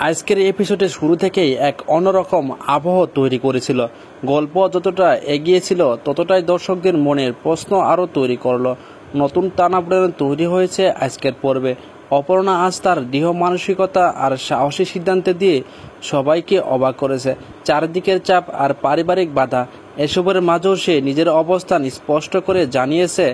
আজকের এপিসোডে শুরু থেকেই এক অন্যরকম আবহ তৈরি করেছিল। গল্প যতটা এগিয়েছিল ততটাই দর্শকদের মনের প্রশ্ন আরও তৈরি করলো। নতুন টানাপোড়েন তৈরি হয়েছে আজকের পর্বে। অপর্ণা আজ তার দৃঢ় মানসিকতা আর সাহসী সিদ্ধান্তে দিয়ে সবাইকে অবাক করেছে। চারদিকের চাপ আর পারিবারিক বাধা এসবের মাঝেও সে নিজের অবস্থান স্পষ্ট করে জানিয়েছে।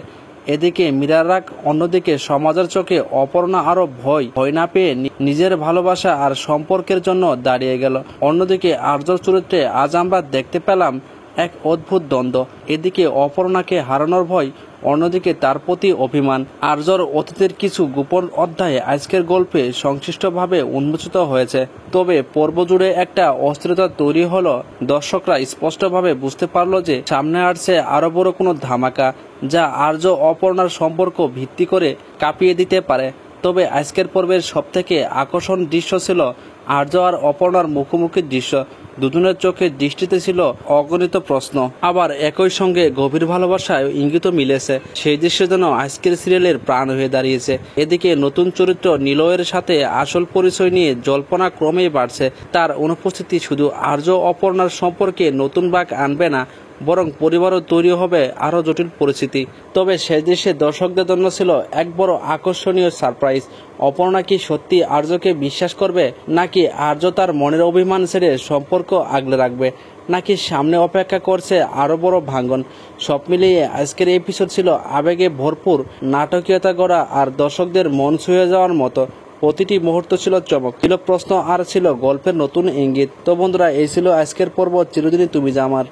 এদিকে মীরার রাগ, অন্যদিকে সমাজের চোখে অপর্ণা আরো ভয় না পেয়ে নিজের ভালোবাসা আর সম্পর্কের জন্য দাঁড়িয়ে গেল। অন্যদিকে আর্যর চরিত্রে আজ আমরা দেখতে পেলাম এক অদ্ভুত দ্বন্দ্ব। এদিকে অপর্ণাকে হারানোর ভয়, অন্যদিকে তার প্রতি অভিমান। আর্যর অতীতের কিছু গোপন অধ্যায়ে আজকের গল্পে সংশ্লিষ্টভাবে উন্মোচিত হয়েছে। তবে পর্ব জুড়ে একটা অস্থিরতা তৈরি হলো। দর্শকরা স্পষ্টভাবে বুঝতে পারলো যে সামনে আসছে আরো বড় কোনো ধামাকা, যা আর্য অপর্ণার সম্পর্ক ভিত্তি করে কাঁপিয়ে দিতে পারে। তবে আজকের পর্বের সবথেকে আকর্ষণ দৃশ্য ছিল আর্য আর অপর্ণার মুখোমুখি দৃশ্য। দুজনের চোখে দৃষ্টিতে ছিল অগণিত প্রশ্ন, আবার একই সঙ্গে গভীর ভালোবাসায় ইঙ্গিত মিলেছে। সেই দৃশ্য যেন আজকের সিরিয়ালের প্রাণ হয়ে দাঁড়িয়েছে। এদিকে নতুন চরিত্র নিলয়ের সাথে আসল পরিচয় নিয়ে জল্পনা ক্রমেই বাড়ছে। তার অনুপস্থিতি শুধু আর্য অপর্ণার সম্পর্কে নতুন বাঁক আনবে না, বরং পরিবারও তৈরি হবে আরও জটিল পরিস্থিতি। তবে শেষ দৃশ্যে দর্শকদের জন্য ছিল এক বড় আকর্ষণীয় সারপ্রাইজ। অপর্ণা কি সত্যি আর্যকে বিশ্বাস করবে, নাকি আর্য তার মনের অভিমান ছেড়ে সম্পর্ক আগলে রাখবে, নাকি সামনে অপেক্ষা করছে আরও বড় ভাঙন? সব মিলিয়ে আজকের এপিসোড ছিল আবেগে ভরপুর, নাটকীয়তা গড়া আর দর্শকদের মন ছুঁয়ে যাওয়ার মতো। প্রতিটি মুহূর্ত ছিল চমক, ছিল প্রশ্ন আর ছিল গল্পের নতুন ইঙ্গিত। তো বন্ধুরা, এই ছিল আজকের পর্ব চিরদিনই তুমি যা আমার।